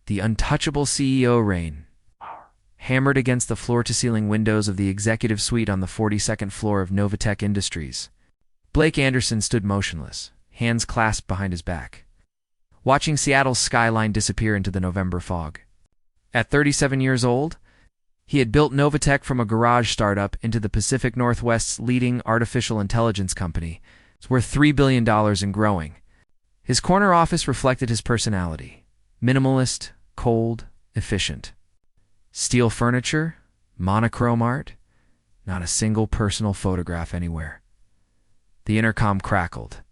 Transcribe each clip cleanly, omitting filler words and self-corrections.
The untouchable CEO reign hammered against the floor-to-ceiling windows of the executive suite on the 42nd floor of Novatech Industries. Blake Anderson stood motionless, hands clasped behind his back, watching Seattle's skyline disappear into the November fog. At 37 years old, he had built Novatech from a garage startup into the Pacific Northwest's leading artificial intelligence company. It's worth $3 billion and growing. His corner office reflected his personality: minimalist, cold, efficient. Steel furniture, monochrome art, not a single personal photograph anywhere. The intercom crackled.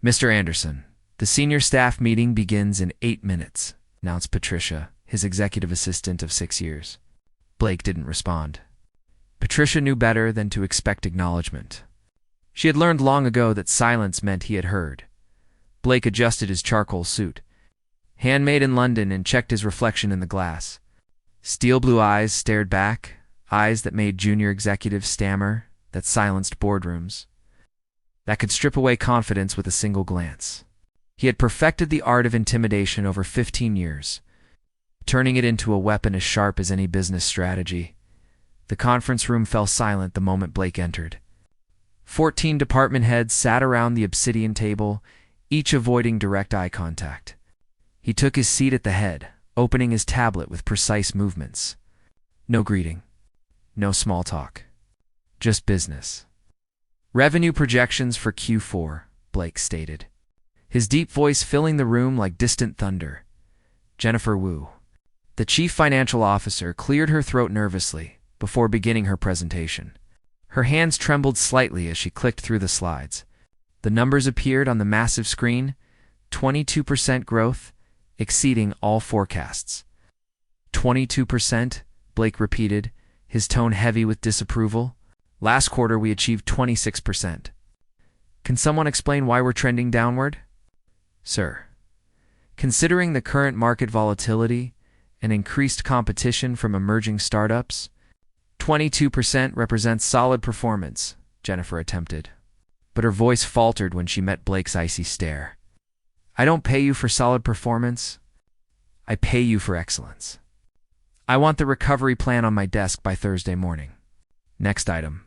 "Mr. Anderson, the senior staff meeting begins in 8 minutes," announced Patricia, his executive assistant of 6 years. Blake didn't respond. Patricia knew better than to expect acknowledgement. She had learned long ago that silence meant he had heard. Blake adjusted his charcoal suit, handmade in London, and checked his reflection in the glass. Steel blue eyes stared back, eyes that made junior executives stammer, that silenced boardrooms, that could strip away confidence with a single glance. He had perfected the art of intimidation over 15 years, turning it into a weapon as sharp as any business strategy. The conference room fell silent the moment Blake entered. 14 department heads sat around the obsidian table, each avoiding direct eye contact. He took his seat at the head, opening his tablet with precise movements. No greeting, no small talk, just business. "Revenue projections for Q4, Blake stated, his deep voice filling the room like distant thunder. Jennifer Wu, the chief financial officer, cleared her throat nervously before beginning her presentation. Her hands trembled slightly as she clicked through the slides. The numbers appeared on the massive screen: 22% growth, exceeding all forecasts. 22%, Blake repeated, his tone heavy with disapproval. "Last quarter we achieved 26%. Can someone explain why we're trending downward?" "Sir, considering the current market volatility and increased competition from emerging startups, 22% represents solid performance," Jennifer attempted. But her voice faltered when she met Blake's icy stare. "I don't pay you for solid performance. I pay you for excellence. I want the recovery plan on my desk by Thursday morning." Next item.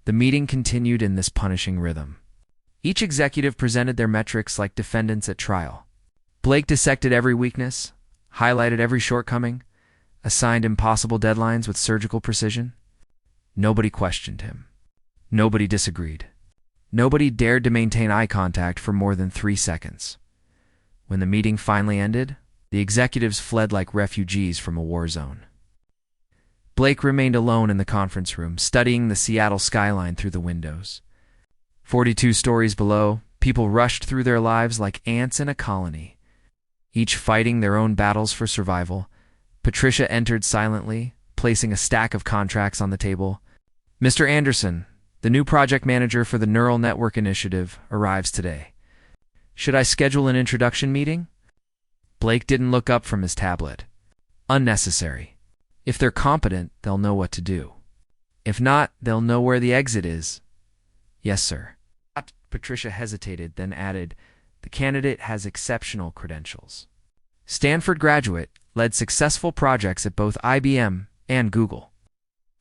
The meeting continued in this punishing rhythm. Each executive presented their metrics like defendants at trial. Blake dissected every weakness, highlighted every shortcoming, assigned impossible deadlines with surgical precision. Nobody questioned him. Nobody disagreed. Nobody dared to maintain eye contact for more than 3 seconds. When the meeting finally ended, the executives fled like refugees from a war zone. Blake remained alone in the conference room, studying the Seattle skyline through the windows. 42 stories below, people rushed through their lives like ants in a colony, each fighting their own battles for survival. Patricia entered silently, placing a stack of contracts on the table. "Mr. Anderson, the new project manager for the Neural Network Initiative, arrives today. Should I schedule an introduction meeting?" Blake didn't look up from his tablet. "Unnecessary. If they're competent, they'll know what to do. If not, they'll know where the exit is." "Yes, sir." Patricia hesitated, then added, "The candidate has exceptional credentials. Stanford graduate, led successful projects at both IBM and Google."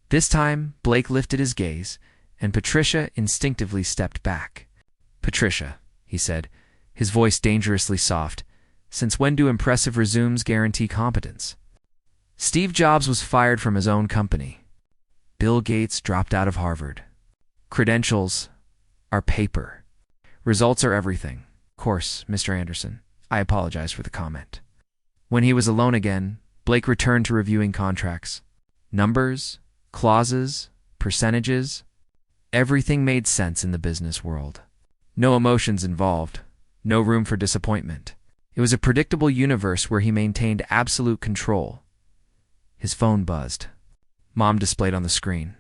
This time, Blake lifted his gaze, and Patricia instinctively stepped back. "Patricia," he said, his voice dangerously soft, "since when do impressive resumes guarantee competence? Steve Jobs was fired from his own company. Bill Gates dropped out of Harvard. Credentials are paper. Results are everything. Of course, Mr. Anderson, I apologize for the comment." When he was alone again, Blake returned to reviewing contracts. Numbers, clauses, percentages, everything made sense in the business world. No emotions involved, no room for disappointment. It was a predictable universe where he maintained absolute control. His phone buzzed. Mom displayed on the screen.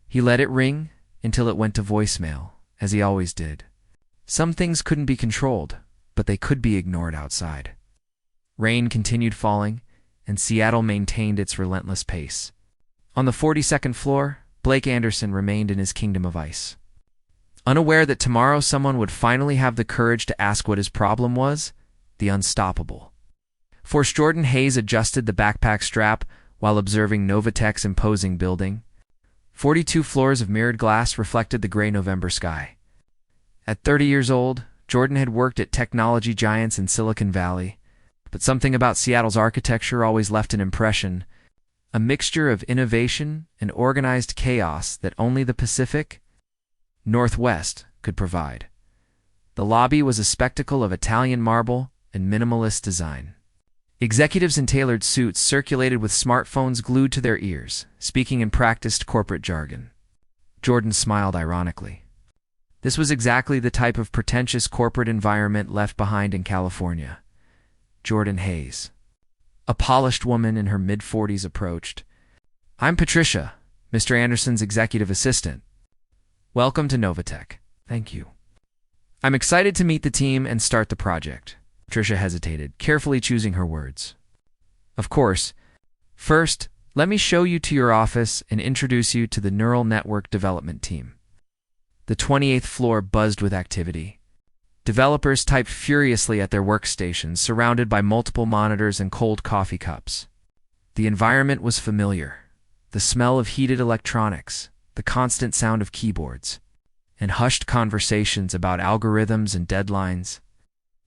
He let it ring until it went to voicemail, as he always did. Some things couldn't be controlled, but they could be ignored outside. Rain continued falling, and Seattle maintained its relentless pace. On the 42nd floor, Blake Anderson remained in his kingdom of ice. Unaware that tomorrow someone would finally have the courage to ask what his problem was, the unstoppable Force Jordan Hayes adjusted the backpack strap while observing Novatech's imposing building. 42 floors of mirrored glass reflected the gray November sky. At 30 years old, Jordan had worked at technology giants in Silicon Valley, but something about Seattle's architecture always left an impression, a mixture of innovation and organized chaos that only the Pacific Northwest could provide. The lobby was a spectacle of Italian marble and minimalist design. Executives in tailored suits circulated with smartphones glued to their ears, speaking in practiced corporate jargon. Jordan smiled ironically. This was exactly the type of pretentious corporate environment left behind in California. Jordan Hayes. A polished woman in her mid-40s approached. "I'm Patricia, Mr. Anderson's executive assistant. Welcome to Novatech." "Thank you. I'm excited to meet the team and start the project." Patricia hesitated, carefully choosing her words. "Of course. First, let me show you to your office and introduce you to the neural network development team." The 28th floor buzzed with activity. Developers typed furiously at their workstations, surrounded by multiple monitors and cold coffee cups. The environment was familiar. The smell of heated electronics, the constant sound of keyboards, and hushed conversations about algorithms and deadlines.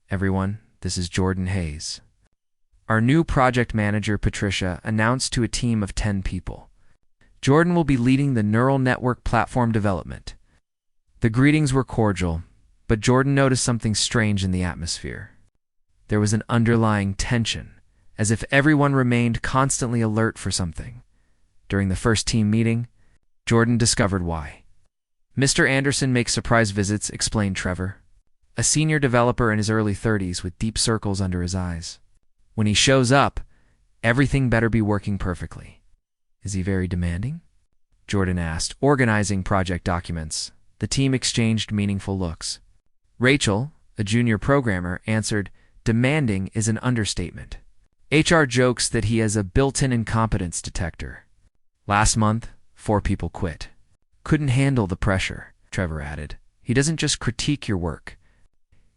"Everyone, this is Jordan Hayes. Our new project manager, Patricia, announced to a team of 10 people. Jordan will be leading the neural network platform development." The greetings were cordial, but Jordan noticed something strange in the atmosphere. There was an underlying tension, as if everyone remained constantly alert for something. During the first team meeting, Jordan discovered why. "Mr. Anderson makes surprise visits," explained Trevor, a senior developer in his early 30s with deep circles under his eyes. "When he shows up, everything better be working perfectly." "Is he very demanding?" Jordan asked, organizing project documents. The team exchanged meaningful looks. Rachel, a junior programmer, answered, "Demanding is an understatement. HR jokes that he has a built-in incompetence detector." "Last month, 4 people quit. Couldn't handle the pressure," Trevor added. "He doesn't just critique your work.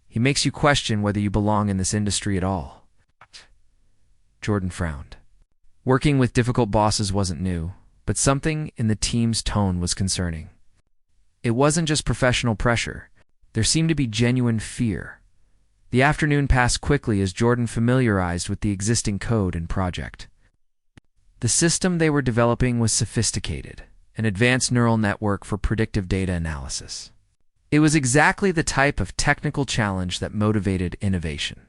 He makes you question whether you belong in this industry at all." Jordan frowned. Working with difficult bosses wasn't new, but something in the team's tone was concerning. It wasn't just professional pressure. There seemed to be genuine fear. The afternoon passed quickly as Jordan familiarized with the existing code and project. The system they were developing was sophisticated, an advanced neural network for predictive data analysis. It was exactly the type of technical challenge that motivated innovation.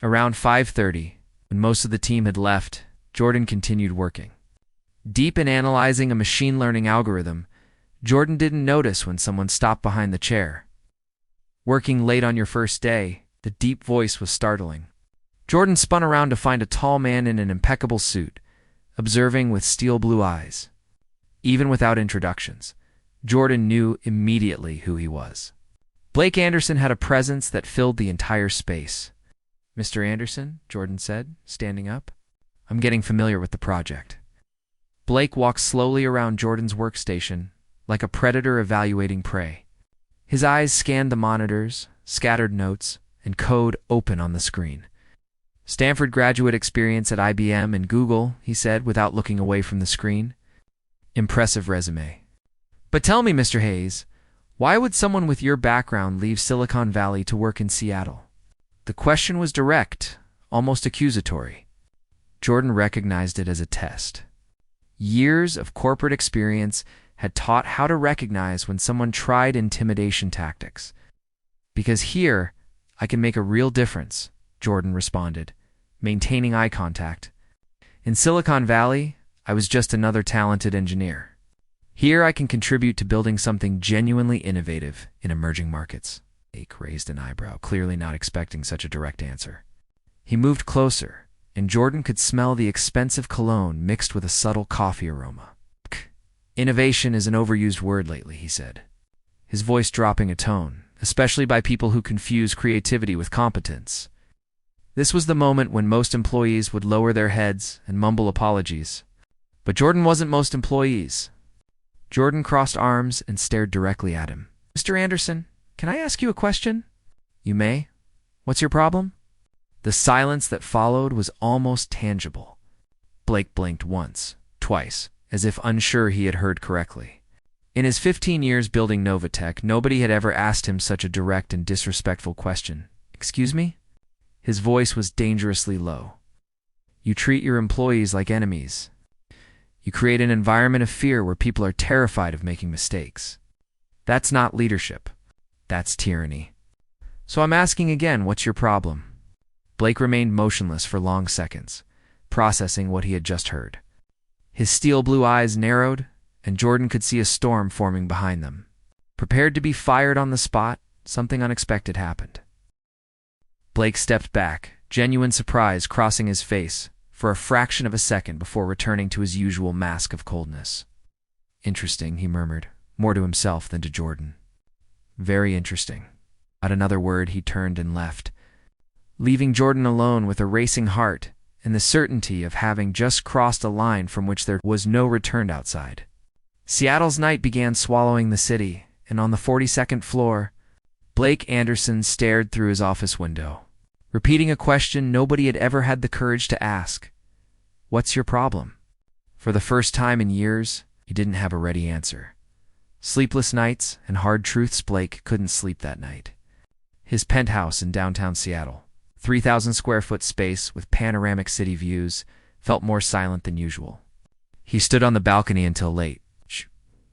Around 5:30, when most of the team had left, Jordan continued working. Deep in analyzing a machine learning algorithm, Jordan didn't notice when someone stopped behind the chair. "Working late on your first day," the deep voice was startling. Jordan spun around to find a tall man in an impeccable suit, observing with steel blue eyes. Even without introductions, Jordan knew immediately who he was. Blake Anderson had a presence that filled the entire space. "Mr. Anderson," Jordan said, standing up, "I'm getting familiar with the project." Blake walked slowly around Jordan's workstation, like a predator evaluating prey. His eyes scanned the monitors, scattered notes, and code open on the screen. "Stanford graduate experience at IBM and Google," he said without looking away from the screen. "Impressive resume. But tell me, Mr. Hayes, why would someone with your background leave Silicon Valley to work in Seattle?" The question was direct, almost accusatory. Jordan recognized it as a test. Years of corporate experience had taught how to recognize when someone tried intimidation tactics. "Because here, I can make a real difference," Jordan responded, maintaining eye contact. "In Silicon Valley, I was just another talented engineer. Here, I can contribute to building something genuinely innovative in emerging markets." Blake raised an eyebrow, clearly not expecting such a direct answer. He moved closer, and Jordan could smell the expensive cologne mixed with a subtle coffee aroma. "Innovation is an overused word lately," he said, his voice dropping a tone, especially by people who confuse creativity with competence. This was the moment when most employees would lower their heads and mumble apologies. But Jordan wasn't most employees. Jordan crossed arms and stared directly at him. "Mr. Anderson, can I ask you a question?" "You may. What's your problem?" The silence that followed was almost tangible. Blake blinked once, twice, as if unsure he had heard correctly. In his 15 years building Novatech, nobody had ever asked him such a direct and disrespectful question. "Excuse me?" His voice was dangerously low. "You treat your employees like enemies. You create an environment of fear where people are terrified of making mistakes. That's not leadership. That's tyranny. So I'm asking again, what's your problem?" Blake remained motionless for long seconds, processing what he had just heard. His steel blue eyes narrowed, and Jordan could see a storm forming behind them. Prepared to be fired on the spot, something unexpected happened. Blake stepped back, genuine surprise crossing his face, for a fraction of a second before returning to his usual mask of coldness. "Interesting," he murmured, more to himself than to Jordan. "Very interesting." At another word, he turned and left, leaving Jordan alone with a racing heart and the certainty of having just crossed a line from which there was no return outside. Seattle's night began swallowing the city, and on the 42nd floor, Blake Anderson stared through his office window, repeating a question nobody had ever had the courage to ask. "What's your problem?" For the first time in years, he didn't have a ready answer. Sleepless nights and hard truths. Blake couldn't sleep that night. His penthouse in downtown Seattle, 3,000 square foot space with panoramic city views, felt more silent than usual. He stood on the balcony until late,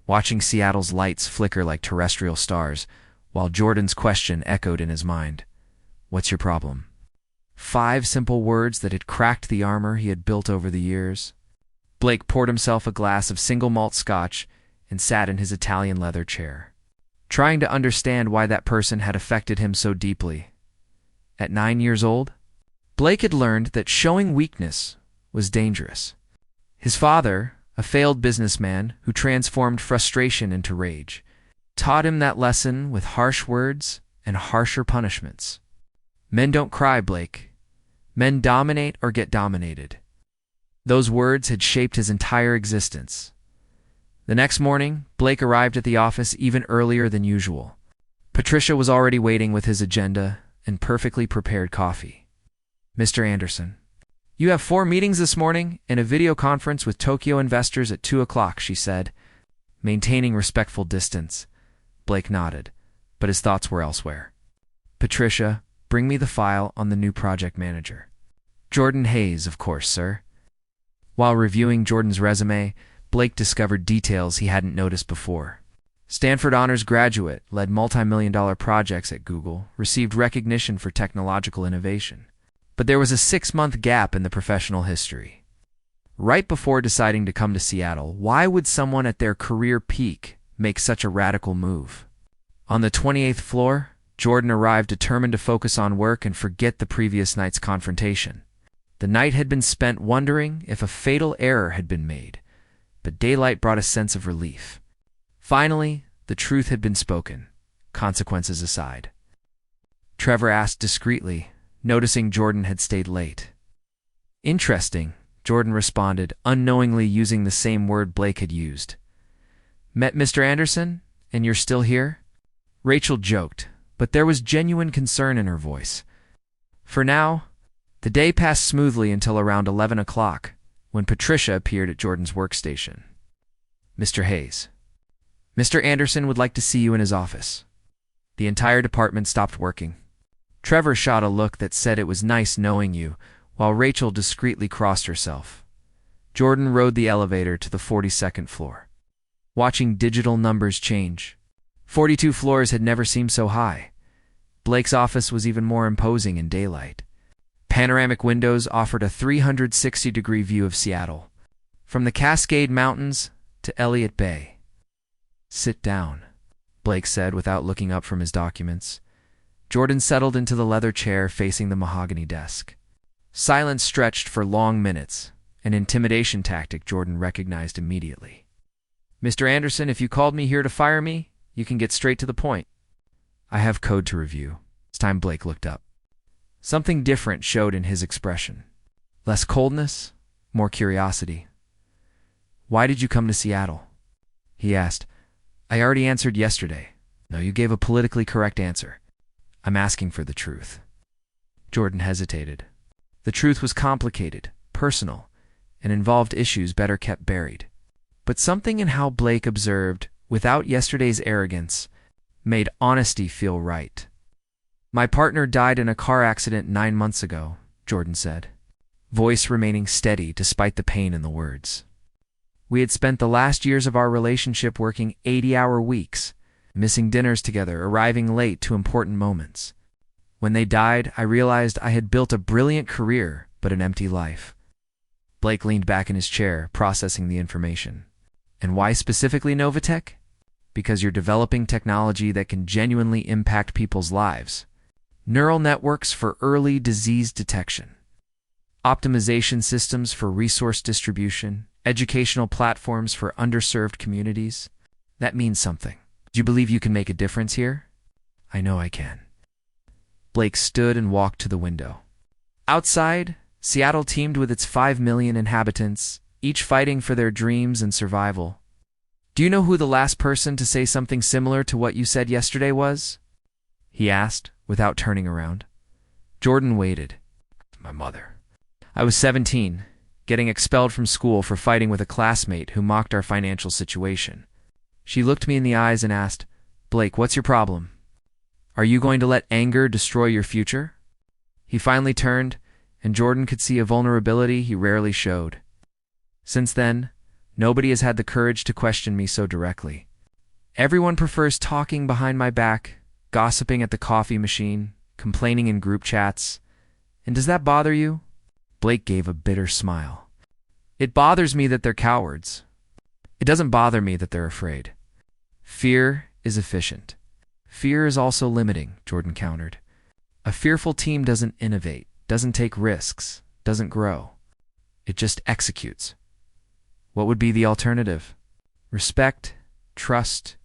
watching Seattle's lights flicker like terrestrial stars, while Jordan's question echoed in his mind. "What's your problem?" 5 simple words that had cracked the armor he had built over the years. Blake poured himself a glass of single malt scotch and sat in his Italian leather chair, trying to understand why that person had affected him so deeply. At 9 years old, Blake had learned that showing weakness was dangerous. His father, a failed businessman who transformed frustration into rage, taught him that lesson with harsh words and harsher punishments. "Men don't cry, Blake. Men dominate or get dominated." Those words had shaped his entire existence. The next morning, Blake arrived at the office even earlier than usual. Patricia was already waiting with his agenda and perfectly prepared coffee. "Mr. Anderson, you have 4 meetings this morning and a video conference with Tokyo investors at 2 o'clock, she said. Maintaining respectful distance, Blake nodded, but his thoughts were elsewhere. "Patricia, bring me the file on the new project manager." "Jordan Hayes, of course, sir." While reviewing Jordan's resume, Blake discovered details he hadn't noticed before. Stanford honors graduate, led multi-million-dollar projects at Google, received recognition for technological innovation. But there was a 6-month gap in the professional history. Right before deciding to come to Seattle, why would someone at their career peak make such a radical move? On the 28th floor, Jordan arrived determined to focus on work and forget the previous night's confrontation. The night had been spent wondering if a fatal error had been made, but daylight brought a sense of relief. Finally, the truth had been spoken, consequences aside. Trevor asked discreetly, noticing Jordan had stayed late. "Interesting," Jordan responded, unknowingly using the same word Blake had used. "Met Mr. Anderson, and you're still here?" Rachel joked, but there was genuine concern in her voice. For now, the day passed smoothly until around 11 o'clock, when Patricia appeared at Jordan's workstation. "Mr. Hayes, Mr. Anderson would like to see you in his office." The entire department stopped working. Trevor shot a look that said it was nice knowing you, while Rachel discreetly crossed herself. Jordan rode the elevator to the 42nd floor, watching digital numbers change. 42 floors had never seemed so high. Blake's office was even more imposing in daylight. Panoramic windows offered a 360-degree view of Seattle, from the Cascade Mountains to Elliott Bay. "Sit down," Blake said without looking up from his documents. Jordan settled into the leather chair facing the mahogany desk. Silence stretched for long minutes, an intimidation tactic Jordan recognized immediately. "Mr. Anderson, if you called me here to fire me, you can get straight to the point." "I have code to review." This time Blake looked up. Something different showed in his expression. Less coldness, more curiosity. "Why did you come to Seattle?" he asked. "I already answered yesterday." "No, you gave a politically correct answer. I'm asking for the truth." Jordan hesitated. The truth was complicated, personal, and involved issues better kept buried. But something in how Blake observed, without yesterday's arrogance, made honesty feel right. "My partner died in a car accident 9 months ago," Jordan said, voice remaining steady despite the pain in the words. "We had spent the last years of our relationship working 80-hour weeks, missing dinners together, arriving late to important moments. When they died, I realized I had built a brilliant career, but an empty life." Blake leaned back in his chair, processing the information. "And why specifically Novatech? Because you're developing technology that can genuinely impact people's lives. Neural networks for early disease detection, optimization systems for resource distribution, educational platforms for underserved communities. That means something. Do you believe you can make a difference here?" "I know I can." Blake stood and walked to the window. Outside, Seattle teemed with its 5 million inhabitants, each fighting for their dreams and survival. "Do you know who the last person to say something similar to what you said yesterday was?" he asked, without turning around. Jordan waited. "My mother. I was 17, getting expelled from school for fighting with a classmate who mocked our financial situation. She looked me in the eyes and asked, 'Blake, what's your problem? Are you going to let anger destroy your future?' He finally turned, and Jordan could see a vulnerability he rarely showed. Since then, nobody has had the courage to question me so directly. Everyone prefers talking behind my back, gossiping at the coffee machine, complaining in group chats. And does that bother you?" Blake gave a bitter smile. "It bothers me that they're cowards. It doesn't bother me that they're afraid. Fear is efficient. Fear is also limiting," Jordan countered. "A fearful team doesn't innovate, doesn't take risks, doesn't grow. It just executes. What would be the alternative? Respect, trust,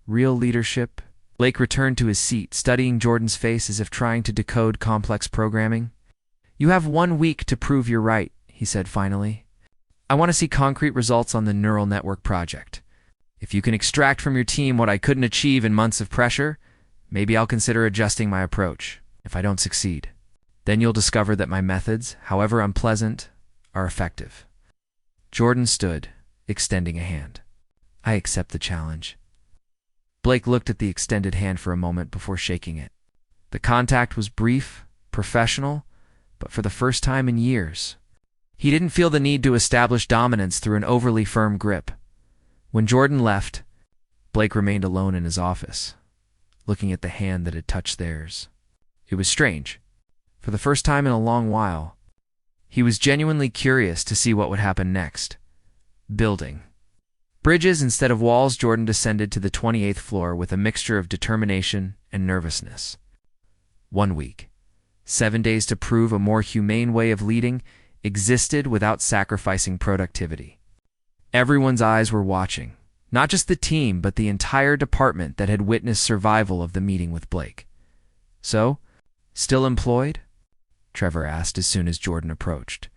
real leadership." Blake returned to his seat, studying Jordan's face as if trying to decode complex programming. "You have 1 week to prove you're right," he said finally. "I want to see concrete results on the neural network project. If you can extract from your team what I couldn't achieve in months of pressure, maybe I'll consider adjusting my approach. If I don't succeed, then you'll discover that my methods, however unpleasant, are effective." Jordan stood, extending a hand. "I accept the challenge." Blake looked at the extended hand for a moment before shaking it. The contact was brief, professional, but for the first time in years, he didn't feel the need to establish dominance through an overly firm grip. When Jordan left, Blake remained alone in his office, looking at the hand that had touched theirs. It was strange. For the first time in a long while, he was genuinely curious to see what would happen next. Building bridges instead of walls, Jordan descended to the 28th floor with a mixture of determination and nervousness. 1 week, 7 days to prove a more humane way of leading existed without sacrificing productivity. Everyone's eyes were watching, not just the team, but the entire department that had witnessed survival of the meeting with Blake. "So, still employed?" Trevor asked as soon as Jordan approached.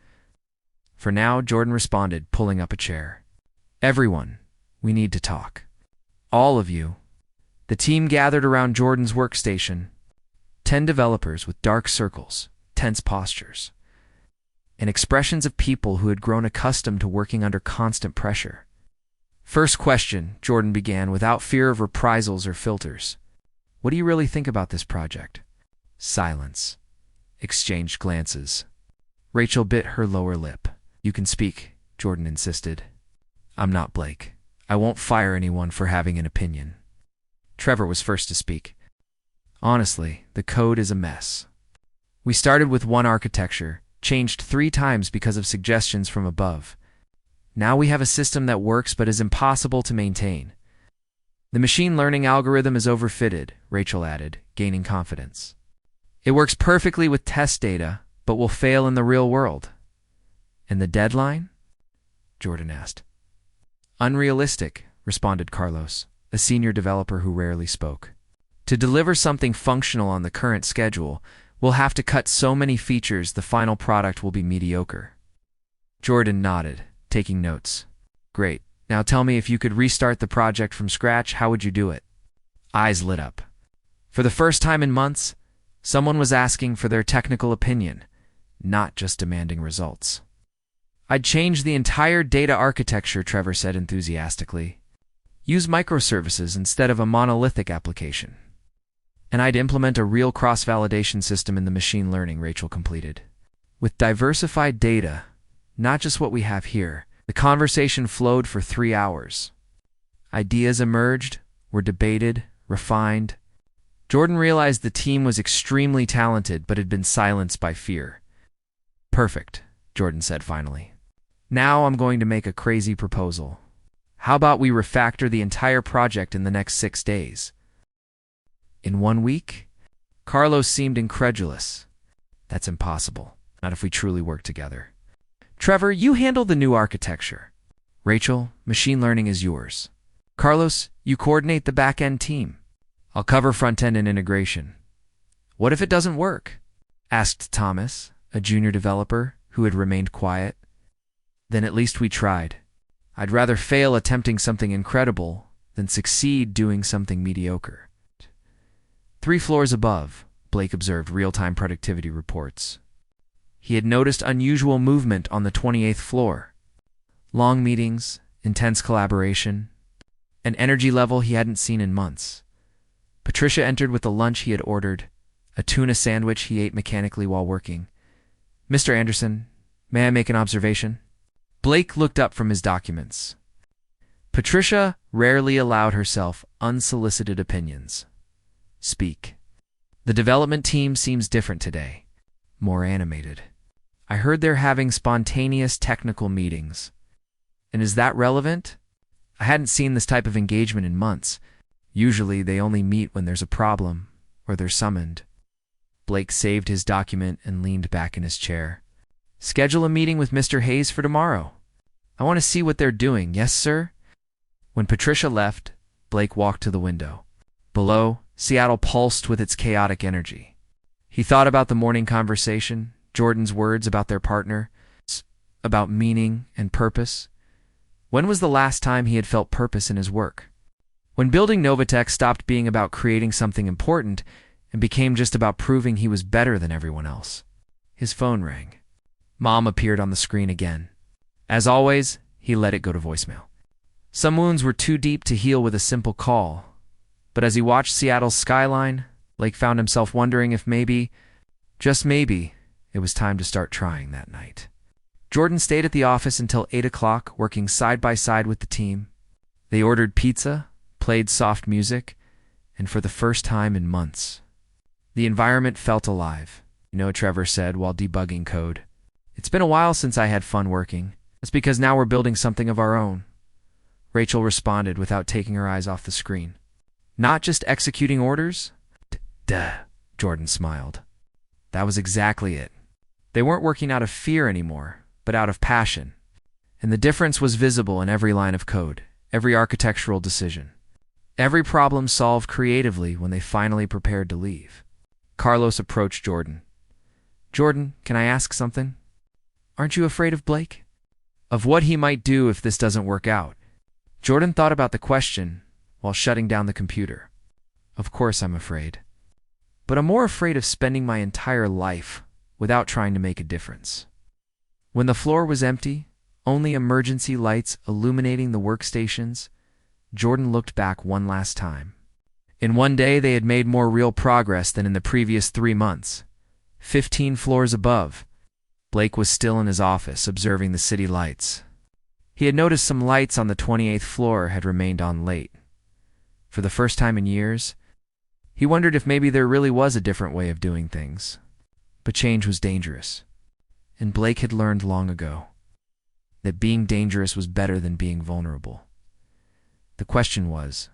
"For now," Jordan responded, pulling up a chair. "Everyone, we need to talk. All of you." The team gathered around Jordan's workstation. 10 developers with dark circles, tense postures, and expressions of people who had grown accustomed to working under constant pressure. "First question," Jordan began without fear of reprisals or filters. "What do you really think about this project?" Silence. Exchanged glances. Rachel bit her lower lip. "You can speak," Jordan insisted. "I'm not Blake. I won't fire anyone for having an opinion." Trevor was first to speak. "Honestly, the code is a mess. We started with one architecture, changed 3 times because of suggestions from above. Now we have a system that works but is impossible to maintain. The machine learning algorithm is overfitted," Rachel added, gaining confidence. "It works perfectly with test data, but will fail in the real world." "And the deadline?" Jordan asked. "Unrealistic," responded Carlos, a senior developer who rarely spoke. "To deliver something functional on the current schedule, we'll have to cut so many features the final product will be mediocre." Jordan nodded, taking notes. "Great. Now tell me, if you could restart the project from scratch, how would you do it?" Eyes lit up. For the first time in months, Someone was asking for their technical opinion, not just demanding results. "I'd change the entire data architecture," Trevor said enthusiastically. "Use microservices instead of a monolithic application. And I'd implement a real cross-validation system in the machine learning," Rachel completed. With diversified data, not just what we have here, the conversation flowed for 3 hours. Ideas emerged, were debated, refined. Jordan realized the team was extremely talented but had been silenced by fear. "Perfect," Jordan said finally. "Now I'm going to make a crazy proposal. How about we refactor the entire project in the next 6 days?" "In 1 week?" Carlos seemed incredulous. "That's impossible, not if we truly work together." "Trevor, you handle the new architecture. Rachel, machine learning is yours. Carlos, you coordinate the back-end team. I'll cover front-end and integration." "What if it doesn't work?" asked Thomas, a junior developer who had remained quiet. "Then at least we tried. I'd rather fail attempting something incredible than succeed doing something mediocre." 3 floors above, Blake observed real-time productivity reports. He had noticed unusual movement on the 28th floor. Long meetings, intense collaboration, an energy level he hadn't seen in months. Patricia entered with the lunch he had ordered, a tuna sandwich he ate mechanically while working. "Mr. Anderson, may I make an observation?" Blake looked up from his documents. Patricia rarely allowed herself unsolicited opinions. "Speak." "The development team seems different today, more animated. I heard they're having spontaneous technical meetings. And is that relevant? I hadn't seen this type of engagement in months. Usually they only meet when there's a problem, or they're summoned." Blake saved his document and leaned back in his chair. "Schedule a meeting with Mr. Hayes for tomorrow. I want to see what they're doing, yes, sir?" When Patricia left, Blake walked to the window. Below, Seattle pulsed with its chaotic energy. He thought about the morning conversation, Jordan's words about their partner, about meaning and purpose. When was the last time he had felt purpose in his work? When building Novatech stopped being about creating something important and became just about proving he was better than everyone else. His phone rang. Mom appeared on the screen again. As always, he let it go to voicemail. Some wounds were too deep to heal with a simple call, but as he watched Seattle's skyline, Blake found himself wondering if maybe, just maybe, it was time to start trying that night. Jordan stayed at the office until 8 o'clock, working side by side with the team. They ordered pizza, played soft music, and for the first time in months, the environment felt alive. "You know," Trevor said while debugging code, "it's been a while since I had fun working. That's because now we're building something of our own." Rachel responded without taking her eyes off the screen. "Not just executing orders?" Duh, Jordan smiled. That was exactly it. They weren't working out of fear anymore, but out of passion. And the difference was visible in every line of code, every architectural decision, every problem solved creatively when they finally prepared to leave. Carlos approached Jordan. "Jordan, can I ask something? Aren't you afraid of Blake? Of what he might do if this doesn't work out?" Jordan thought about the question while shutting down the computer. "Of course I'm afraid. But I'm more afraid of spending my entire life without trying to make a difference." When the floor was empty, only emergency lights illuminating the workstations, Jordan looked back one last time. In one day, they had made more real progress than in the previous 3 months. 15 floors above, Blake was still in his office, observing the city lights. He had noticed some lights on the 28th floor had remained on late. For the first time in years, he wondered if maybe there really was a different way of doing things. But change was dangerous, and Blake had learned long ago that being dangerous was better than being vulnerable. The question was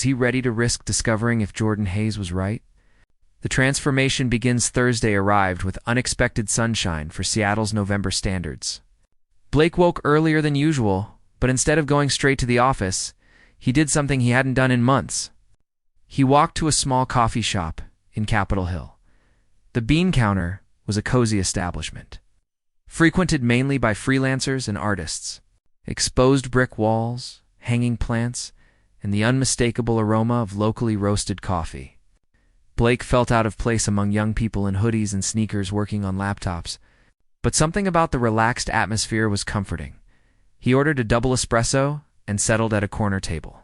he ready to risk discovering if Jordan Hayes was right? The Transformation Begins Thursday arrived with unexpected sunshine for Seattle's November standards. Blake woke earlier than usual, but instead of going straight to the office, he did something he hadn't done in months. He walked to a small coffee shop in Capitol Hill. The Bean Counter was a cozy establishment, frequented mainly by freelancers and artists. Exposed brick walls, hanging plants, and the unmistakable aroma of locally roasted coffee. Blake felt out of place among young people in hoodies and sneakers working on laptops, but something about the relaxed atmosphere was comforting. He ordered a double espresso and settled at a corner table,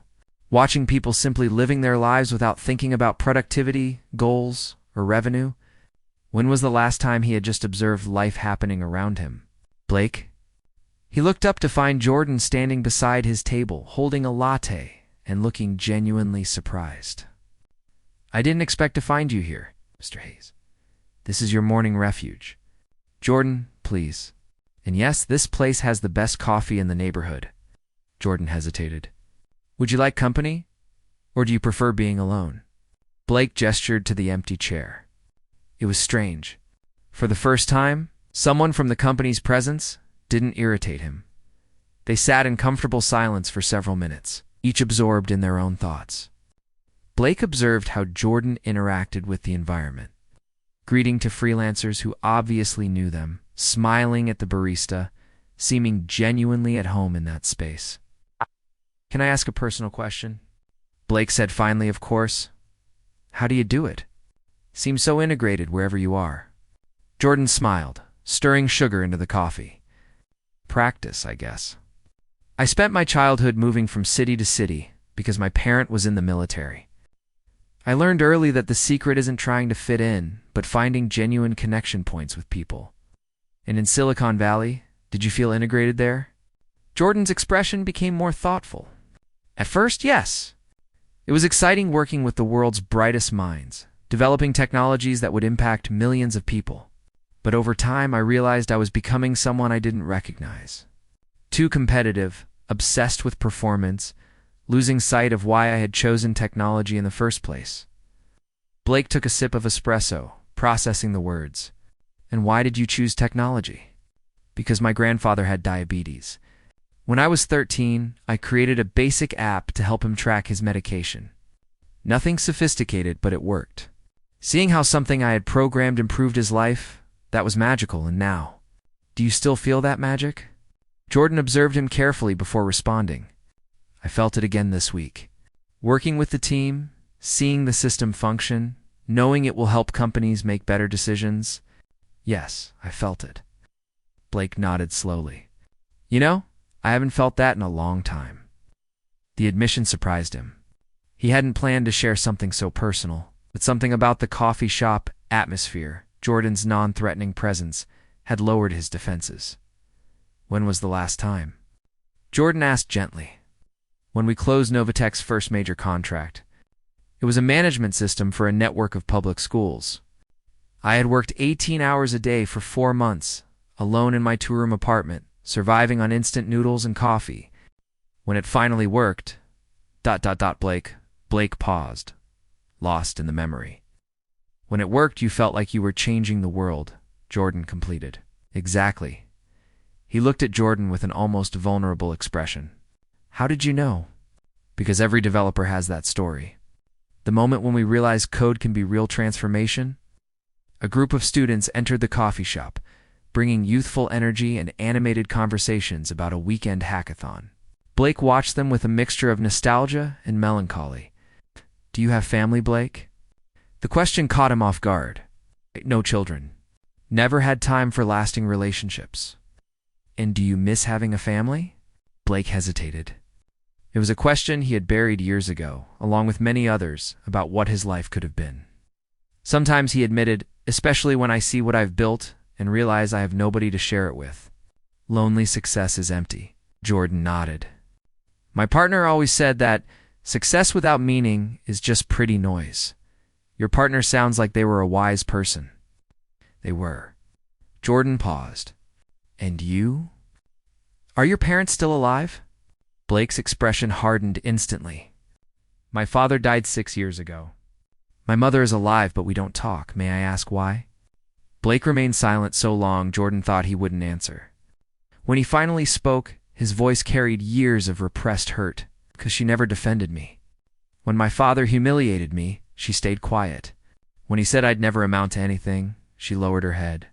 watching people simply living their lives without thinking about productivity, goals, or revenue. When was the last time he had just observed life happening around him? Blake? He looked up to find Jordan standing beside his table, holding a latte and looking genuinely surprised. "I didn't expect to find you here, Mr. Hayes. This is your morning refuge. Jordan, please. And yes, this place has the best coffee in the neighborhood." Jordan hesitated. "Would you like company? Or do you prefer being alone?" Blake gestured to the empty chair. It was strange. For the first time, someone from the company's presence didn't irritate him. They sat in comfortable silence for several minutes, each absorbed in their own thoughts. Blake observed how Jordan interacted with the environment, greeting to freelancers who obviously knew them, smiling at the barista, seeming genuinely at home in that space. "Can I ask a personal question?" Blake said finally, "Of course. How do you do it? Seems so integrated wherever you are." Jordan smiled, stirring sugar into the coffee. "Practice, I guess. I spent my childhood moving from city to city because my parent was in the military. I learned early that the secret isn't trying to fit in, but finding genuine connection points with people." "And in Silicon Valley, did you feel integrated there?" Jordan's expression became more thoughtful. "At first, yes. It was exciting working with the world's brightest minds, developing technologies that would impact millions of people. But over time, I realized I was becoming someone I didn't recognize. Too competitive, obsessed with performance, losing sight of why I had chosen technology in the first place." Blake took a sip of espresso, processing the words. "And why did you choose technology?" "Because my grandfather had diabetes. When I was 13, I created a basic app to help him track his medication. Nothing sophisticated, but it worked. Seeing how something I had programmed improved his life, that was magical. And now, do you still feel that magic?" Jordan observed him carefully before responding. "I felt it again this week. Working with the team, seeing the system function, knowing it will help companies make better decisions. Yes, I felt it." Blake nodded slowly. "You know, I haven't felt that in a long time." The admission surprised him. He hadn't planned to share something so personal, but something about the coffee shop atmosphere, Jordan's non-threatening presence, had lowered his defenses. "When was the last time?" Jordan asked gently. "When we closed Novatech's first major contract. It was a management system for a network of public schools. I had worked 18 hours a day for 4 months, alone in my 2-room apartment, surviving on instant noodles and coffee. When it finally worked... Blake paused, lost in the memory. "When it worked, you felt like you were changing the world," Jordan completed. "Exactly." He looked at Jordan with an almost vulnerable expression. "How did you know?" "Because every developer has that story. The moment when we realize code can be real transformation." A group of students entered the coffee shop, bringing youthful energy and animated conversations about a weekend hackathon. Blake watched them with a mixture of nostalgia and melancholy. "Do you have family, Blake?" The question caught him off guard. "No children. Never had time for lasting relationships." "And do you miss having a family?" Blake hesitated. It was a question he had buried years ago, along with many others, about what his life could have been. Sometimes he admitted, "Especially when I see what I've built and realize I have nobody to share it with. Lonely success is empty." Jordan nodded. "My partner always said that success without meaning is just pretty noise." Your partner sounds like they were a wise person." "They were." Jordan paused. "And you? Are your parents still alive?" Blake's expression hardened instantly. "My father died 6 years ago. My mother is alive, but we don't talk. May I ask why?" Blake remained silent so long Jordan thought he wouldn't answer. When he finally spoke, his voice carried years of repressed hurt. "Because she never defended me. When my father humiliated me, she stayed quiet. When he said I'd never amount to anything, she lowered her head.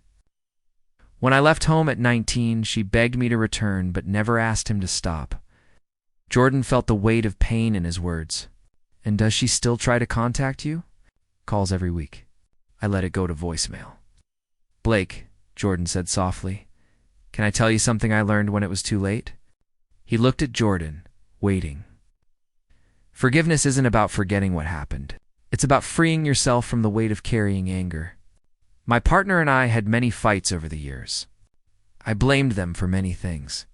When I left home at 19, she begged me to return, but never asked him to stop." Jordan felt the weight of pain in his words. "And does she still try to contact you?" Calls every week. I let it go to voicemail. Blake, Jordan said softly, can I tell you something I learned when it was too late? He looked at Jordan, waiting. Forgiveness isn't about forgetting what happened. It's about freeing yourself from the weight of carrying anger. My partner and I had many fights over the years. I blamed them for many things.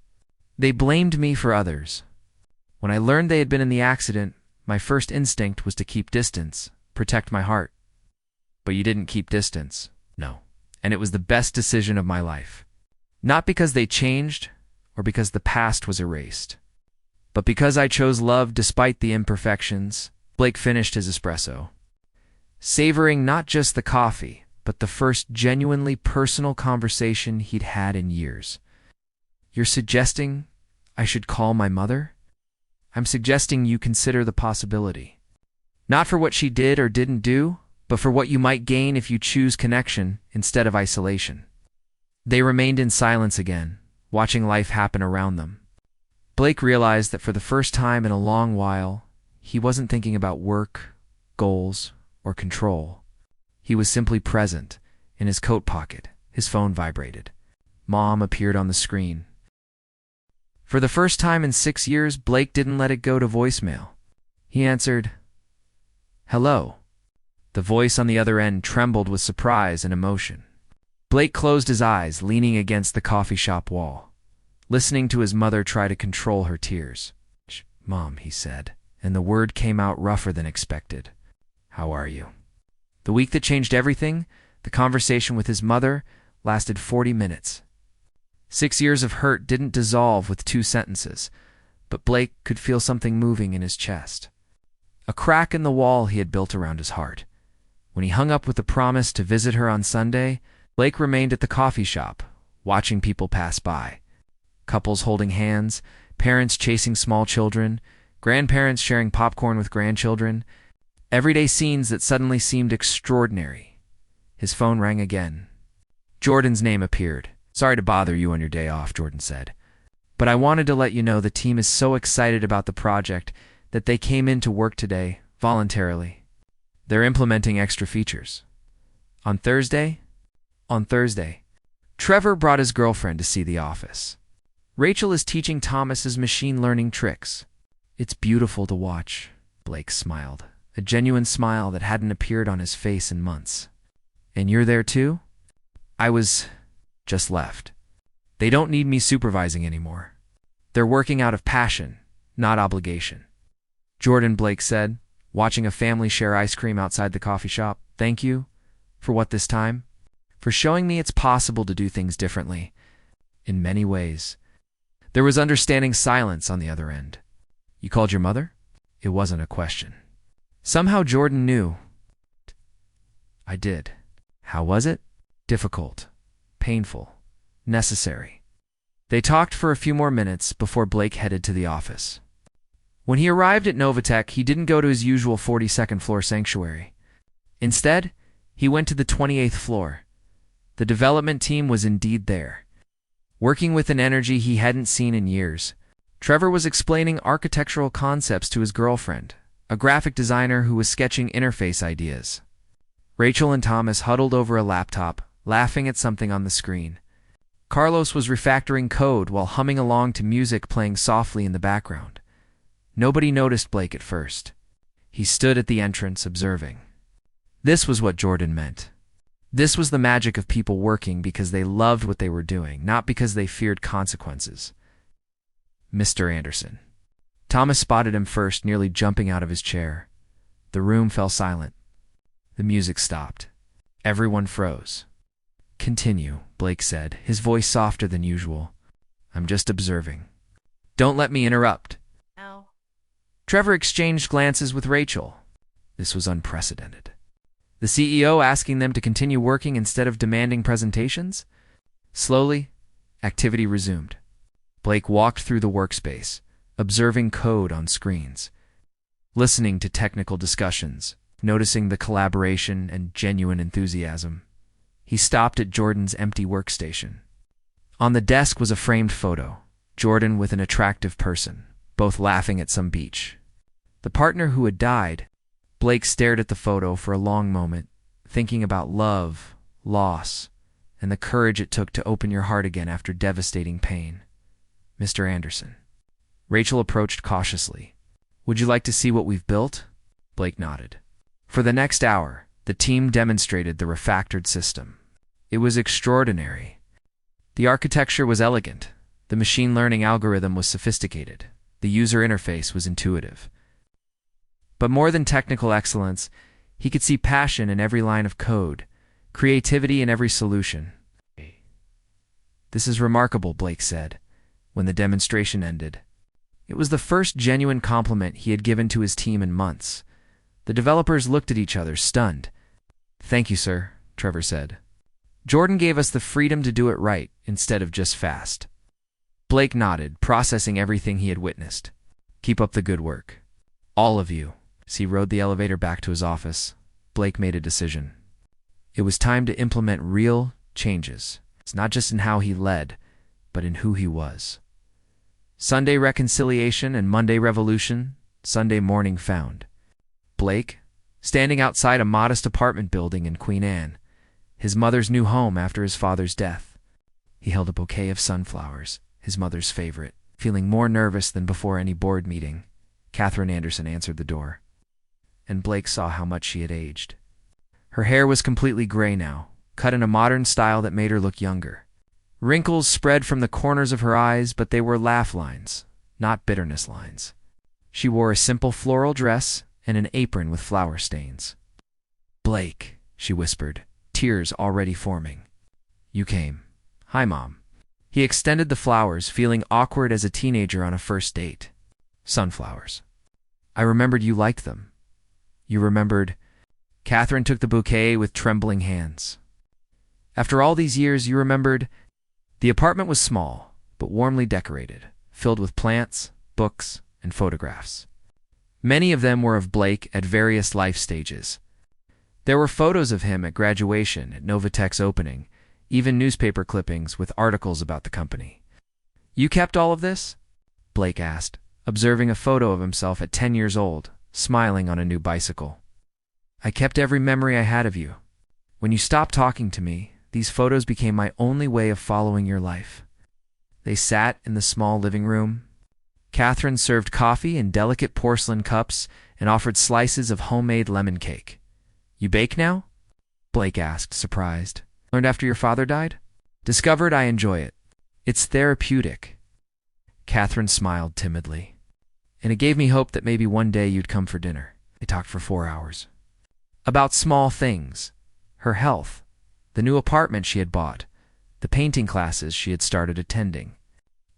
They blamed me for others. When I learned they had been in the accident, my first instinct was to keep distance, protect my heart. But you didn't keep distance, no. And it was the best decision of my life. Not because they changed, or because the past was erased, but because I chose love despite the imperfections. Blake finished his espresso, savoring not just the coffee, but the first genuinely personal conversation he'd had in years. You're suggesting I should call my mother? I'm suggesting you consider the possibility. Not for what she did or didn't do, but for what you might gain if you choose connection instead of isolation. They remained in silence again, watching life happen around them. Blake realized that for the first time in a long while, he wasn't thinking about work, goals, or control. He was simply present. In his coat pocket, his phone vibrated. Mom appeared on the screen. For the first time in 6 years, Blake didn't let it go to voicemail. He answered, "Hello." The voice on the other end trembled with surprise and emotion. Blake closed his eyes, leaning against the coffee shop wall, listening to his mother try to control her tears. "Shh, Mom," he said, and the word came out rougher than expected. "How are you?" The week that changed everything, the conversation with his mother, lasted 40 minutes. 6 years of hurt didn't dissolve with 2 sentences, but Blake could feel something moving in his chest. A crack in the wall he had built around his heart. When he hung up with the promise to visit her on Sunday, Blake remained at the coffee shop, watching people pass by. Couples holding hands, parents chasing small children, grandparents sharing popcorn with grandchildren. Everyday scenes that suddenly seemed extraordinary. His phone rang again. Jordan's name appeared. "Sorry to bother you on your day off," Jordan said, "but I wanted to let you know the team is so excited about the project that they came in to work today, voluntarily. They're implementing extra features. On Thursday, Trevor brought his girlfriend to see the office. Rachel is teaching Thomas his machine learning tricks. It's beautiful to watch." Blake smiled, a genuine smile that hadn't appeared on his face in months. "And you're there too?" "I was just left. They don't need me supervising anymore. They're working out of passion, not obligation." Jordan, Blake said, watching a family share ice cream outside the coffee shop. "Thank you. For what this time? For showing me it's possible to do things differently. In many ways." There was understanding silence on the other end. "You called your mother?" It wasn't a question. Somehow Jordan knew. "I did." "How was it?" "Difficult. Painful. Necessary." They talked for a few more minutes before Blake headed to the office. When he arrived at Novatech, he didn't go to his usual 42nd floor sanctuary. Instead, he went to the 28th floor. The development team was indeed there, working with an energy he hadn't seen in years. Trevor was explaining architectural concepts to his girlfriend, a graphic designer who was sketching interface ideas. Rachel and Thomas huddled over a laptop, laughing at something on the screen. Carlos was refactoring code while humming along to music playing softly in the background. Nobody noticed Blake at first. He stood at the entrance, observing. This was what Jordan meant. This was the magic of people working because they loved what they were doing, not because they feared consequences. "Mr. Anderson." Thomas spotted him first, nearly jumping out of his chair. The room fell silent. The music stopped. Everyone froze. "Continue," Blake said, his voice softer than usual. "I'm just observing. Don't let me interrupt." No. Trevor exchanged glances with Rachel. This was unprecedented. The CEO asking them to continue working instead of demanding presentations? Slowly, activity resumed. Blake walked through the workspace, observing code on screens, listening to technical discussions, noticing the collaboration and genuine enthusiasm. He stopped at Jordan's empty workstation. On the desk was a framed photo, Jordan with an attractive person, both laughing at some beach. The partner who had died, Blake stared at the photo for a long moment, thinking about love, loss, and the courage it took to open your heart again after devastating pain. Mr. Anderson. Rachel approached cautiously. Would you like to see what we've built? Blake nodded. For the next hour, the team demonstrated the refactored system. It was extraordinary. The architecture was elegant. The machine learning algorithm was sophisticated. The user interface was intuitive. But more than technical excellence, he could see passion in every line of code, creativity in every solution. This is remarkable, Blake said, when the demonstration ended. It was the first genuine compliment he had given to his team in months. The developers looked at each other, stunned. Thank you, sir, Trevor said. Jordan gave us the freedom to do it right instead of just fast. Blake nodded, processing everything he had witnessed. Keep up the good work. All of you. As he rode the elevator back to his office, Blake made a decision. It was time to implement real changes. It's not just in how he led, but in who he was. Sunday reconciliation and Monday revolution, Sunday morning found. Blake, standing outside a modest apartment building in Queen Anne, his mother's new home after his father's death. He held a bouquet of sunflowers, his mother's favorite. Feeling more nervous than before any board meeting, Catherine Anderson answered the door. And Blake saw how much she had aged. Her hair was completely gray now, cut in a modern style that made her look younger. Wrinkles spread from the corners of her eyes, but they were laugh lines, not bitterness lines. She wore a simple floral dress and an apron with flower stains. Blake, she whispered, tears already forming. You came. Hi, Mom. He extended the flowers, feeling awkward as a teenager on a first date. Sunflowers. I remembered you liked them. You remembered... Catherine took the bouquet with trembling hands. After all these years, you remembered... The apartment was small, but warmly decorated, filled with plants, books, and photographs. Many of them were of Blake at various life stages. There were photos of him at graduation, at Novatech's opening, even newspaper clippings with articles about the company. You kept all of this? Blake asked, observing a photo of himself at 10 years old, smiling on a new bicycle. I kept every memory I had of you. When you stopped talking to me, these photos became my only way of following your life. They sat in the small living room. Catherine served coffee in delicate porcelain cups and offered slices of homemade lemon cake. You bake now? Blake asked, surprised. Learned after your father died? Discovered I enjoy it. It's therapeutic. Catherine smiled timidly. And it gave me hope that maybe one day you'd come for dinner. They talked for 4 hours. About small things. Her health. The new apartment she had bought. The painting classes she had started attending.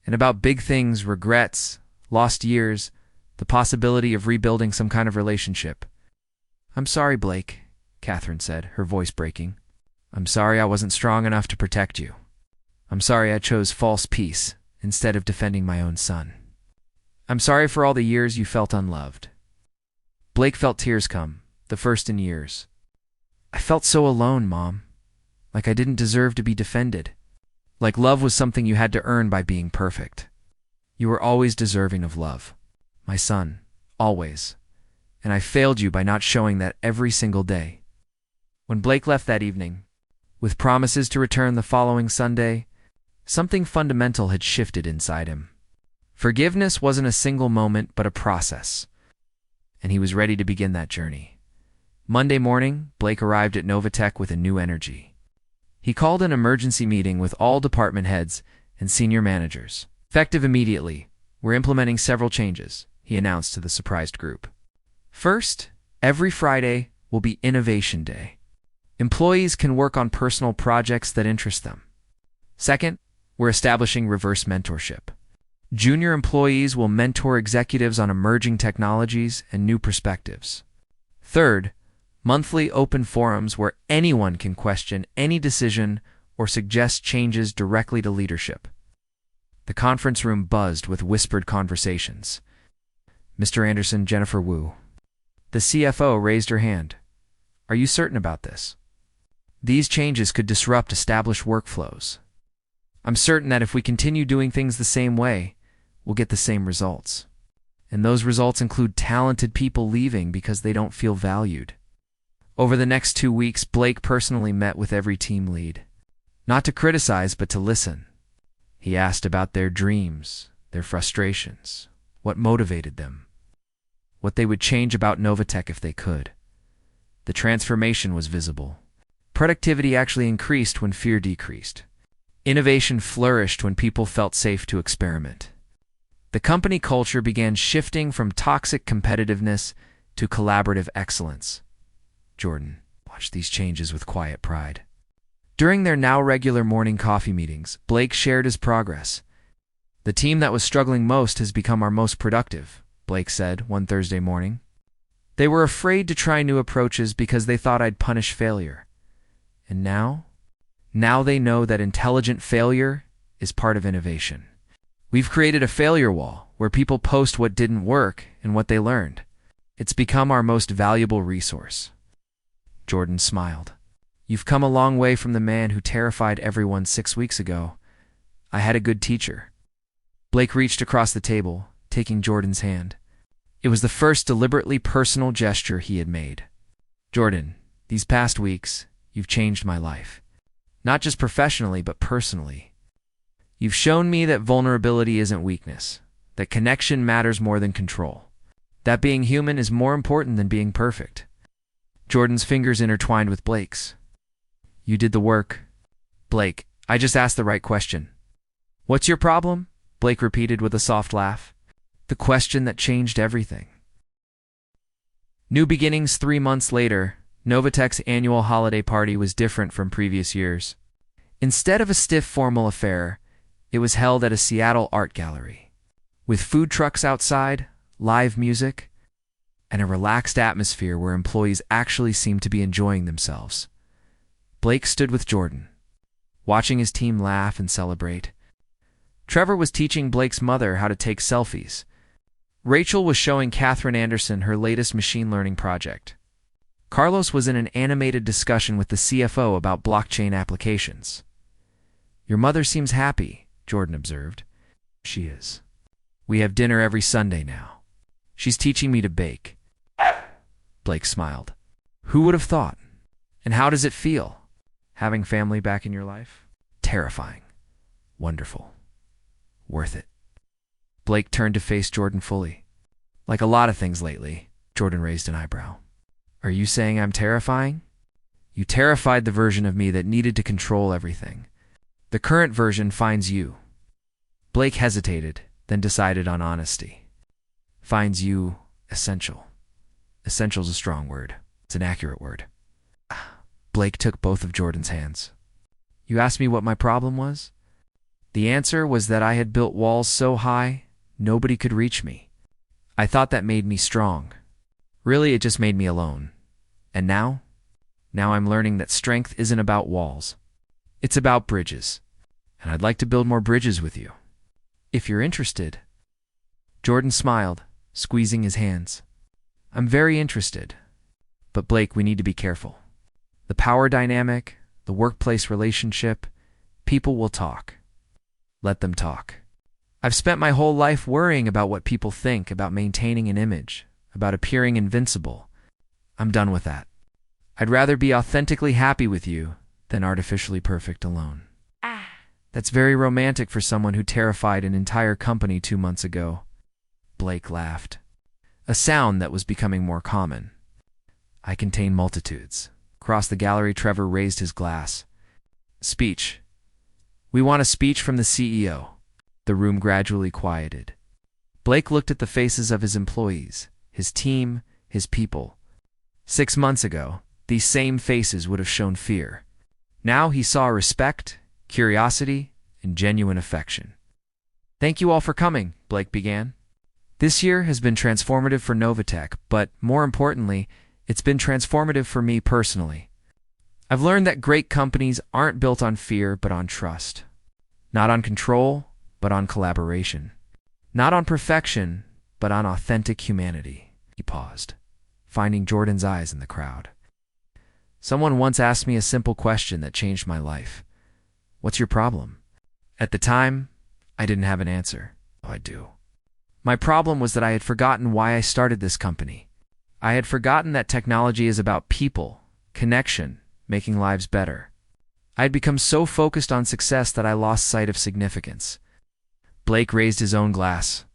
And about big things, regrets, lost years, the possibility of rebuilding some kind of relationship. I'm sorry, Blake, Catherine said, her voice breaking. I'm sorry I wasn't strong enough to protect you. I'm sorry I chose false peace instead of defending my own son. I'm sorry for all the years you felt unloved. Blake felt tears come, the first in years. I felt so alone, Mom. Like I didn't deserve to be defended. Like love was something you had to earn by being perfect. You were always deserving of love. My son, always. And I failed you by not showing that every single day. When Blake left that evening, with promises to return the following Sunday, something fundamental had shifted inside him. Forgiveness wasn't a single moment, but a process. And he was ready to begin that journey. Monday morning, Blake arrived at Novatech with a new energy. He called an emergency meeting with all department heads and senior managers. Effective immediately, we're implementing several changes, he announced to the surprised group. First, every Friday will be Innovation Day. Employees can work on personal projects that interest them. Second, we're establishing reverse mentorship. Junior employees will mentor executives on emerging technologies and new perspectives. Third, monthly open forums where anyone can question any decision or suggest changes directly to leadership. The conference room buzzed with whispered conversations. Mr. Anderson, Jennifer Wu. The CFO raised her hand. Are you certain about this? These changes could disrupt established workflows. I'm certain that if we continue doing things the same way, we'll get the same results. And those results include talented people leaving because they don't feel valued. Over the next 2 weeks, Blake personally met with every team lead. Not to criticize, but to listen. He asked about their dreams, their frustrations, what motivated them, what they would change about Novatech if they could. The transformation was visible. Productivity actually increased when fear decreased. Innovation flourished when people felt safe to experiment. The company culture began shifting from toxic competitiveness to collaborative excellence. Jordan watched these changes with quiet pride. During their now regular morning coffee meetings, Blake shared his progress. "The team that was struggling most has become our most productive," Blake said one Thursday morning. "They were afraid to try new approaches because they thought I'd punish failure. And now they know that intelligent failure is part of innovation. We've created a failure wall where people post what didn't work and what they learned. It's become our most valuable resource." Jordan smiled. "You've come a long way from the man who terrified everyone 6 weeks ago. I had a good teacher." Blake reached across the table, taking Jordan's hand. It was the first deliberately personal gesture he had made. "Jordan, these past weeks, you've changed my life. Not just professionally, but personally. You've shown me that vulnerability isn't weakness, that connection matters more than control, that being human is more important than being perfect." Jordan's fingers intertwined with Blake's. "You did the work." "Blake, I just asked the right question." "What's your problem?" Blake repeated with a soft laugh. The question that changed everything. New beginnings 3 months later, Novatech's annual holiday party was different from previous years. Instead of a stiff formal affair, it was held at a Seattle art gallery, with food trucks outside, live music, and a relaxed atmosphere where employees actually seemed to be enjoying themselves. Blake stood with Jordan, watching his team laugh and celebrate. Trevor was teaching Blake's mother how to take selfies. Rachel was showing Catherine Anderson her latest machine learning project. Carlos was in an animated discussion with the CFO about blockchain applications. "Your mother seems happy," Jordan observed. "She is. We have dinner every Sunday now. She's teaching me to bake." Blake smiled. "Who would have thought? And how does it feel, having family back in your life?" "Terrifying. Wonderful. Worth it." Blake turned to face Jordan fully. "Like a lot of things lately," Jordan raised an eyebrow. "Are you saying I'm terrifying? You terrified the version of me that needed to control everything. The current version finds you." Blake hesitated, then decided on honesty. "Finds you essential." Essential's a strong word. It's an accurate word. Blake took both of Jordan's hands. "You asked me what my problem was? The answer was that I had built walls so high, nobody could reach me. I thought that made me strong. Really, it just made me alone. And now I'm learning that strength isn't about walls. It's about bridges. And I'd like to build more bridges with you, if you're interested." Jordan smiled, squeezing his hands. "I'm very interested. But Blake, we need to be careful. The power dynamic, the workplace relationship, people will talk. Let them talk. I've spent my whole life worrying about what people think, about maintaining an image, about appearing invincible. I'm done with that. I'd rather be authentically happy with you than artificially perfect alone." "That's very romantic for someone who terrified an entire company 2 months ago." Blake laughed, a sound that was becoming more common. "I contain multitudes." Across the gallery, Trevor raised his glass. "Speech. We want a speech from the CEO." The room gradually quieted. Blake looked at the faces of his employees, his team, his people. 6 months ago, these same faces would have shown fear. Now he saw respect, curiosity, and genuine affection. "Thank you all for coming," Blake began. "This year has been transformative for Novatech, but more importantly, it's been transformative for me personally. I've learned that great companies aren't built on fear, but on trust. Not on control, but on collaboration. Not on perfection, but on authentic humanity." He paused, finding Jordan's eyes in the crowd. "Someone once asked me a simple question that changed my life. What's your problem?" At the time, I didn't have an answer. Oh, I do. My problem was that I had forgotten why I started this company. I had forgotten that technology is about people, connection, making lives better. I had become so focused on success that I lost sight of significance. Blake raised his own glass.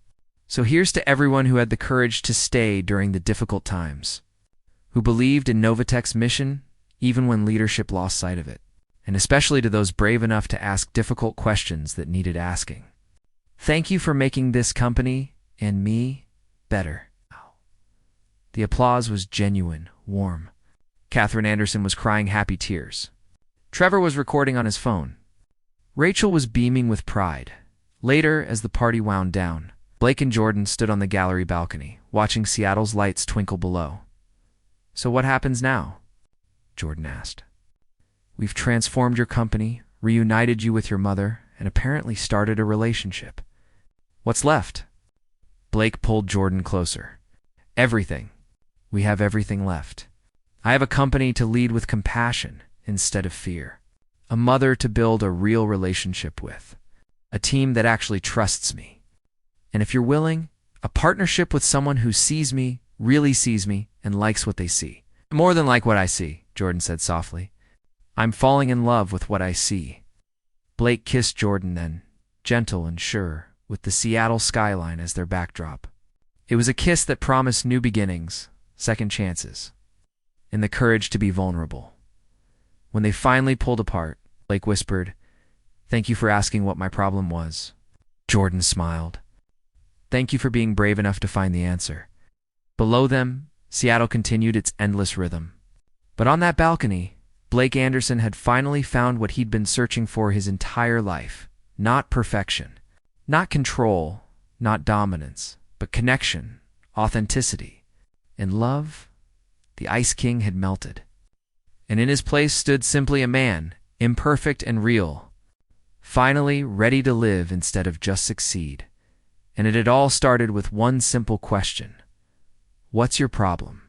So here's to everyone who had the courage to stay during the difficult times, who believed in Novatech's mission even when leadership lost sight of it, and especially to those brave enough to ask difficult questions that needed asking. Thank you for making this company and me better. The applause was genuine, warm. Catherine Anderson was crying happy tears. Trevor was recording on his phone. Rachel was beaming with pride. Later, as the party wound down, Blake and Jordan stood on the gallery balcony, watching Seattle's lights twinkle below. So what happens now? Jordan asked. We've transformed your company, reunited you with your mother, and apparently started a relationship. What's left? Blake pulled Jordan closer. Everything. We have everything left. I have a company to lead with compassion instead of fear. A mother to build a real relationship with. A team that actually trusts me. And if you're willing, a partnership with someone who sees me, really sees me, and likes what they see. More than like what I see, Jordan said softly. I'm falling in love with what I see. Blake kissed Jordan then, gentle and sure, with the Seattle skyline as their backdrop. It was a kiss that promised new beginnings, second chances, and the courage to be vulnerable. When they finally pulled apart, Blake whispered, "Thank you for asking what my problem was." Jordan smiled. "Thank you for being brave enough to find the answer." Below them, Seattle continued its endless rhythm. But on that balcony, Blake Anderson had finally found what he'd been searching for his entire life. Not perfection, not control, not dominance, but connection, authenticity. In love, the Ice King had melted. And in his place stood simply a man, imperfect and real, finally ready to live instead of just succeed. And it had all started with one simple question. What's your problem?